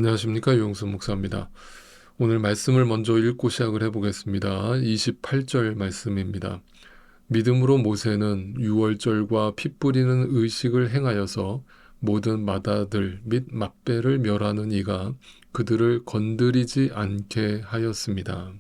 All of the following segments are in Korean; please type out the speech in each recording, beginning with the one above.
안녕하십니까, 유용수 목사입니다. 오늘 말씀을 먼저 읽고 시작을 해보겠습니다. 28절 말씀입니다. 믿음으로 모세는 유월절과 피 뿌리는 의식을 행하여서 모든 맏아들 및 맏배를 멸하는 이가 그들을 건드리지 않게 하였습니다.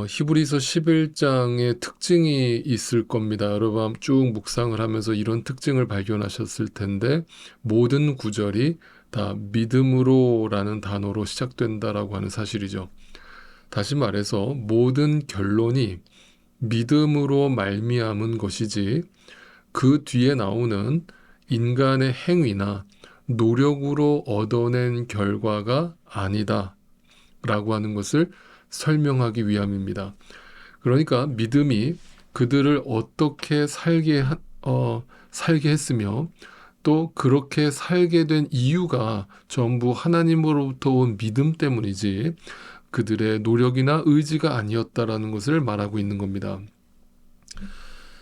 히브리서 11장의 특징이 있을 겁니다. 여러분 쭉 묵상을 하면서 이런 특징을 발견하셨을 텐데, 모든 구절이 다 믿음으로라는 단어로 시작된다라고 하는 사실이죠. 다시 말해서 모든 결론이 믿음으로 말미암은 것이지 그 뒤에 나오는 인간의 행위나 노력으로 얻어낸 결과가 아니다 라고 하는 것을 설명하기 위함입니다. 그러니까 믿음이 그들을 어떻게 살게 했으며 또 그렇게 살게 된 이유가 전부 하나님으로부터 온 믿음 때문이지 그들의 노력이나 의지가 아니었다라는 것을 말하고 있는 겁니다.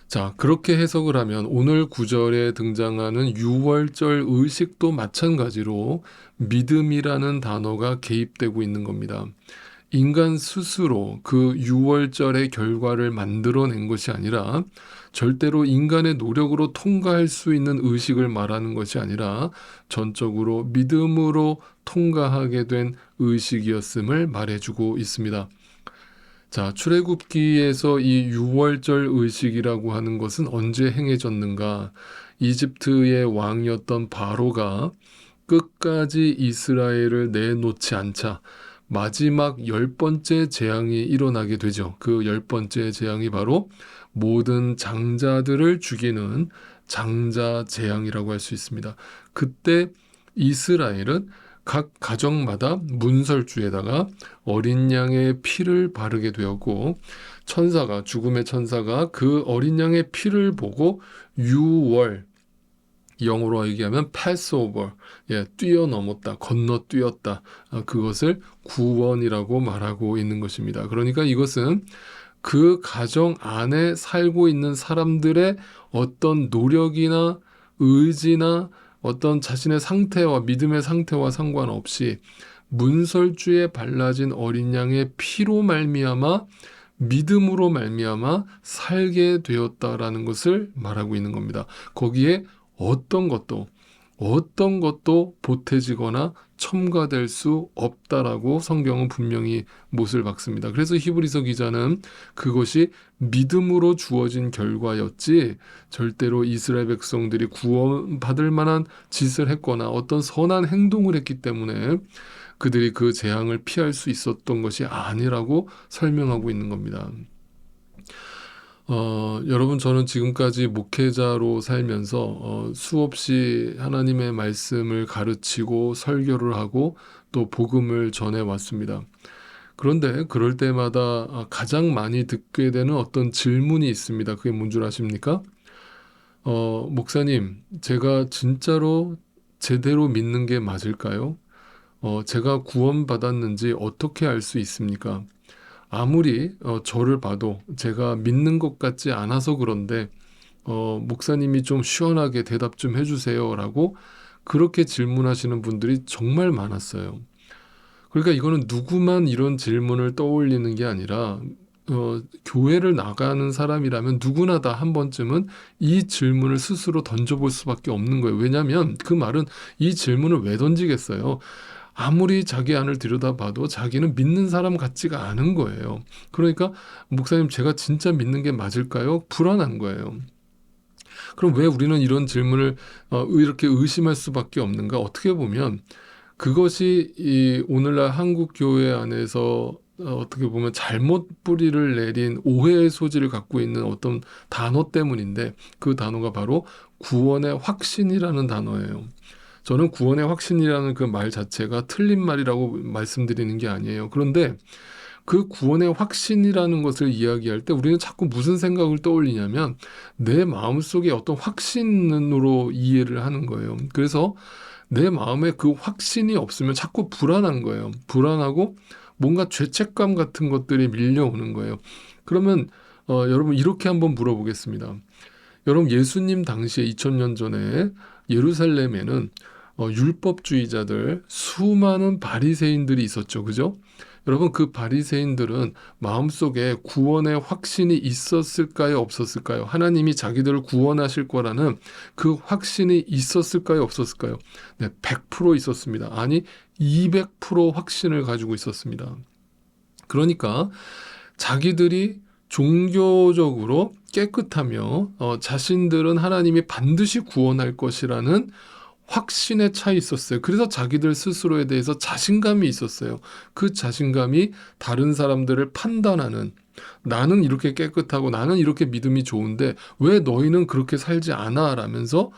자, 그렇게 해석을 하면 오늘 구절에 등장하는 유월절 의식도 마찬가지로 믿음이라는 단어가 개입되고 있는 겁니다. 인간 스스로 그 유월절의 결과를 만들어낸 것이 아니라 절대로 인간의 노력으로 통과할 수 있는 의식을 말하는 것이 아니라 전적으로 믿음으로 통과하게 된 의식이었음을 말해주고 있습니다. 자, 출애굽기에서 이 유월절 의식이라고 하는 것은 언제 행해졌는가? 이집트의 왕이었던 바로가 끝까지 이스라엘을 내놓지 않자 마지막 10번째 재앙이 일어나게 되죠. 그 10번째 재앙이 바로 모든 장자들을 죽이는 장자 재앙이라고 할 수 있습니다. 그때 이스라엘은 각 가정마다 문설주에다가 어린 양의 피를 바르게 되었고, 죽음의 천사가 그 어린 양의 피를 보고 유월, 영어로 얘기하면 Passover, 뛰어넘었다, 건너뛰었다, 그것을 구원이라고 말하고 있는 것입니다. 그러니까 이것은 그 가정 안에 살고 있는 사람들의 어떤 노력이나 의지나 어떤 자신의 상태와 믿음의 상태와 상관없이 문설주에 발라진 어린 양의 피로 말미암아 믿음으로 말미암아 살게 되었다라는 것을 말하고 있는 겁니다. 거기에 어떤 것도 보태지거나 첨가될 수 없다라고 성경은 분명히 못을 박습니다. 그래서 히브리서 기자는 그것이 믿음으로 주어진 결과였지 절대로 이스라엘 백성들이 구원받을 만한 짓을 했거나 어떤 선한 행동을 했기 때문에 그들이 그 재앙을 피할 수 있었던 것이 아니라고 설명하고 있는 겁니다. 여러분, 저는 지금까지 목회자로 살면서 수없이 하나님의 말씀을 가르치고 설교를 하고 또 복음을 전해 왔습니다. 그런데 그럴 때마다 가장 많이 듣게 되는 어떤 질문이 있습니다. 그게 뭔 줄 아십니까? 목사님, 제가 진짜로 제대로 믿는 게 맞을까요? 제가 구원받았는지 어떻게 알 수 있습니까? 아무리 저를 봐도 제가 믿는 것 같지 않아서 그런데 목사님이 좀 시원하게 대답 좀 해주세요 라고 그렇게 질문하시는 분들이 정말 많았어요. 그러니까 이거는 누구만 이런 질문을 떠올리는 게 아니라 교회를 나가는 사람이라면 누구나 다 한 번쯤은 이 질문을 스스로 던져볼 수밖에 없는 거예요. 왜냐하면 그 말은 이 질문을 왜 던지겠어요? 아무리 자기 안을 들여다봐도 자기는 믿는 사람 같지가 않은 거예요. 그러니까 목사님, 제가 진짜 믿는 게 맞을까요? 불안한 거예요. 그럼 왜 우리는 이런 질문을 이렇게 의심할 수밖에 없는가? 어떻게 보면 그것이 이 오늘날 한국 교회 안에서 어떻게 보면 잘못 뿌리를 내린 오해의 소지를 갖고 있는 어떤 단어 때문인데, 그 단어가 바로 구원의 확신이라는 단어예요. 저는 구원의 확신이라는 그 말 자체가 틀린 말이라고 말씀드리는 게 아니에요. 그런데 그 구원의 확신이라는 것을 이야기할 때 우리는 자꾸 무슨 생각을 떠올리냐면 내 마음속에 어떤 확신으로 이해를 하는 거예요. 그래서 내 마음에 그 확신이 없으면 자꾸 불안한 거예요. 불안하고 뭔가 죄책감 같은 것들이 밀려오는 거예요. 그러면 여러분, 이렇게 한번 물어보겠습니다. 여러분, 예수님 당시에 2000년 전에 예루살렘에는 율법주의자들, 수많은 바리새인들이 있었죠. 그죠? 여러분, 그 바리새인들은 마음속에 구원의 확신이 있었을까요? 없었을까요? 하나님이 자기들을 구원하실 거라는 그 확신이 있었을까요? 없었을까요? 네, 100% 있었습니다. 아니, 200% 확신을 가지고 있었습니다. 그러니까 자기들이 종교적으로 깨끗하며 자신들은 하나님이 반드시 구원할 것이라는 확신에 차 있었어요. 그래서 자기들 스스로에 대해서 자신감이 있었어요. 그 자신감이 다른 사람들을 판단하는, 나는 이렇게 깨끗하고 나는 이렇게 믿음이 좋은데 왜 너희는 그렇게 살지 않아? 라면서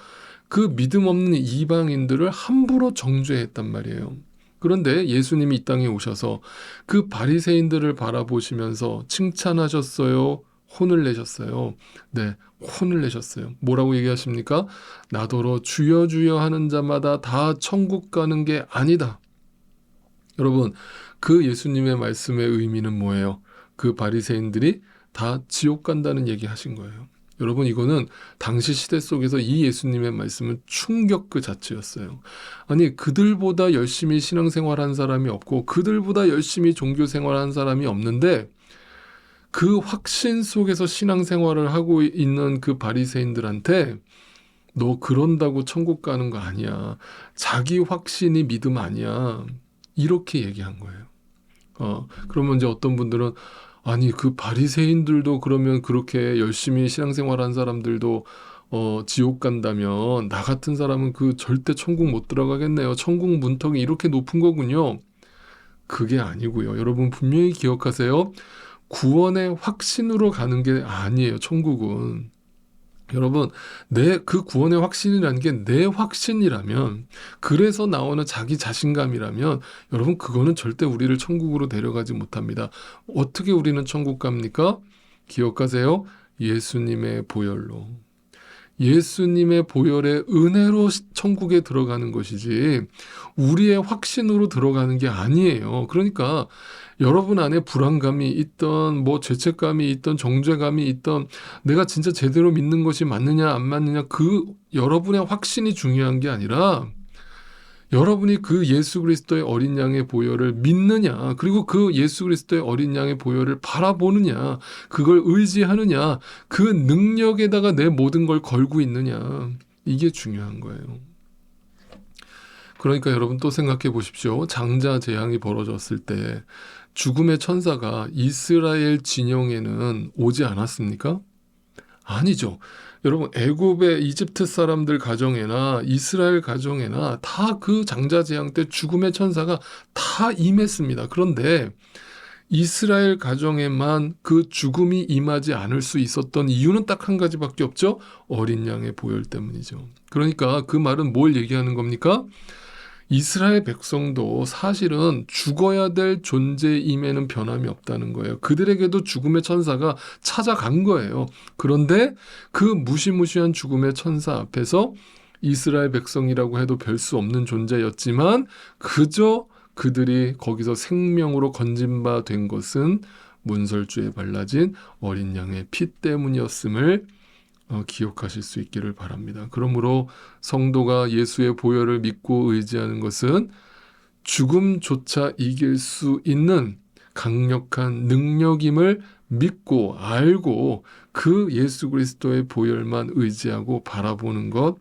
그 믿음 없는 이방인들을 함부로 정죄했단 말이에요. 그런데 예수님이 이 땅에 오셔서 그 바리새인들을 바라보시면서 칭찬하셨어요? 혼을 내셨어요? 네, 혼을 내셨어요. 뭐라고 얘기하십니까? 나더러 주여 주여 하는 자마다 다 천국 가는 게 아니다. 여러분, 그 예수님의 말씀의 의미는 뭐예요? 그 바리새인들이 다 지옥 간다는 얘기 하신 거예요. 여러분, 이거는 당시 시대 속에서 이 예수님의 말씀은 충격 그 자체였어요. 아니, 그들보다 열심히 신앙생활한 사람이 없고 그들보다 열심히 종교생활한 사람이 없는데 그 확신 속에서 신앙생활을 하고 있는 그 바리새인들한테 너 그런다고 천국 가는 거 아니야. 자기 확신이 믿음 아니야. 이렇게 얘기한 거예요. 그러면 이제 어떤 분들은 아니 그 바리새인들도 그러면 그렇게 열심히 신앙생활한 사람들도 지옥 간다면 나 같은 사람은 그 절대 천국 못 들어가겠네요. 천국 문턱이 이렇게 높은 거군요. 그게 아니고요. 여러분 분명히 기억하세요. 구원의 확신으로 가는 게 아니에요. 천국은. 여러분, 그 구원의 확신이라는 게 내 확신이라면, 그래서 나오는 자기 자신감이라면, 여러분, 그거는 절대 우리를 천국으로 데려가지 못합니다. 어떻게 우리는 천국 갑니까? 기억하세요. 예수님의 보혈로. 예수님의 보혈의 은혜로 천국에 들어가는 것이지 우리의 확신으로 들어가는 게 아니에요. 그러니까 여러분 안에 불안감이 있던 뭐 죄책감이 있던 정죄감이 있던 내가 진짜 제대로 믿는 것이 맞느냐 안 맞느냐 그 여러분의 확신이 중요한 게 아니라 여러분이 그 예수 그리스도의 어린 양의 보혈을 믿느냐, 그리고 그 예수 그리스도의 어린 양의 보혈을 바라보느냐, 그걸 의지하느냐, 그 능력에다가 내 모든 걸 걸고 있느냐, 이게 중요한 거예요. 그러니까 여러분 또 생각해 보십시오. 장자 재앙이 벌어졌을 때 죽음의 천사가 이스라엘 진영에는 오지 않았습니까? 아니죠. 여러분 애굽의 이집트 사람들 가정에나 이스라엘 가정에나 다 그 장자 재앙 때 죽음의 천사가 다 임했습니다. 그런데 이스라엘 가정에만 그 죽음이 임하지 않을 수 있었던 이유는 딱 한 가지밖에 없죠. 어린 양의 보혈 때문이죠. 그러니까 그 말은 뭘 얘기하는 겁니까? 이스라엘 백성도 사실은 죽어야 될 존재임에는 변함이 없다는 거예요. 그들에게도 죽음의 천사가 찾아간 거예요. 그런데 그 무시무시한 죽음의 천사 앞에서 이스라엘 백성이라고 해도 별 수 없는 존재였지만 그저 그들이 거기서 생명으로 건진 바 된 것은 문설주에 발라진 어린 양의 피 때문이었음을 기억하실 수 있기를 바랍니다. 그러므로 성도가 예수의 보혈을 믿고 의지하는 것은 죽음조차 이길 수 있는 강력한 능력임을 믿고 알고 그 예수 그리스도의 보혈만 의지하고 바라보는 것,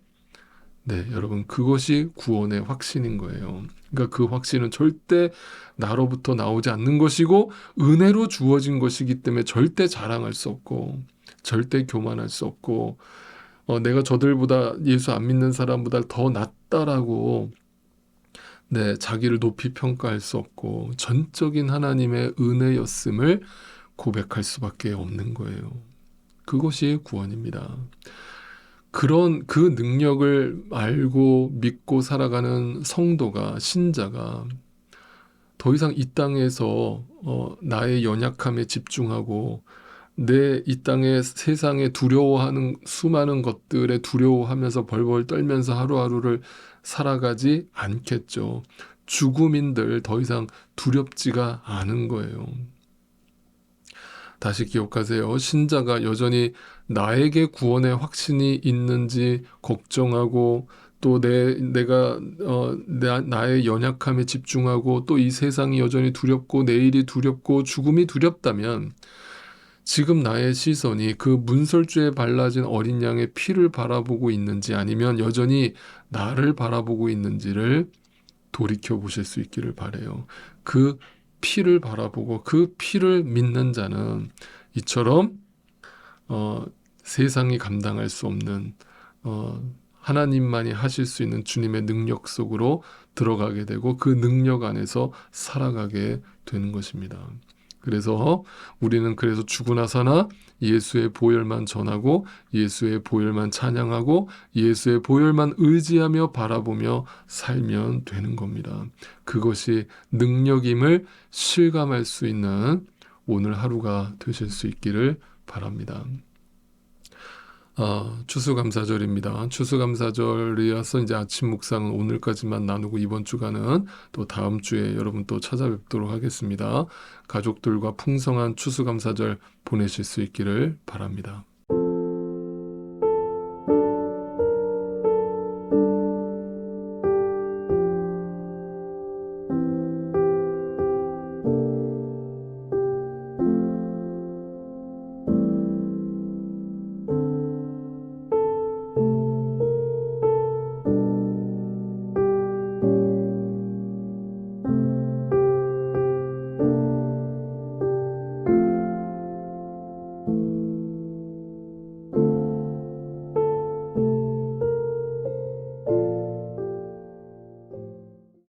네, 여러분 그것이 구원의 확신인 거예요. 그러니까 그 확신은 절대 나로부터 나오지 않는 것이고 은혜로 주어진 것이기 때문에 절대 자랑할 수 없고 절대 교만할 수 없고 내가 저들보다 예수 안 믿는 사람보다 더 낫다라고 네, 자기를 높이 평가할 수 없고 전적인 하나님의 은혜였음을 고백할 수밖에 없는 거예요. 그것이 구원입니다. 그런 그 능력을 알고 믿고 살아가는 성도가 신자가 더 이상 이 땅에서 나의 연약함에 집중하고 내 이 땅의 세상에 두려워하는 수많은 것들에 두려워하면서 벌벌 떨면서 하루하루를 살아가지 않겠죠. 죽음인들 더 이상 두렵지가 않은 거예요. 다시 기억하세요. 신자가 여전히 나에게 구원의 확신이 있는지 걱정하고 또 내가 나의 연약함에 집중하고 또 이 세상이 여전히 두렵고 내일이 두렵고 죽음이 두렵다면 지금 나의 시선이 그 문설주에 발라진 어린 양의 피를 바라보고 있는지 아니면 여전히 나를 바라보고 있는지를 돌이켜 보실 수 있기를 바래요. 그 피를 바라보고 그 피를 믿는 자는 이처럼 세상이 감당할 수 없는 하나님만이 하실 수 있는 주님의 능력 속으로 들어가게 되고 그 능력 안에서 살아가게 되는 것입니다. 그래서 우리는 그래서 죽으나 사나 예수의 보혈만 전하고 예수의 보혈만 찬양하고 예수의 보혈만 의지하며 바라보며 살면 되는 겁니다. 그것이 능력임을 실감할 수 있는 오늘 하루가 되실 수 있기를 바랍니다. 추수감사절입니다. 추수감사절이어서 이제 아침 묵상은 오늘까지만 나누고 이번 주간은 또 다음 주에 여러분 또 찾아뵙도록 하겠습니다. 가족들과 풍성한 추수감사절 보내실 수 있기를 바랍니다.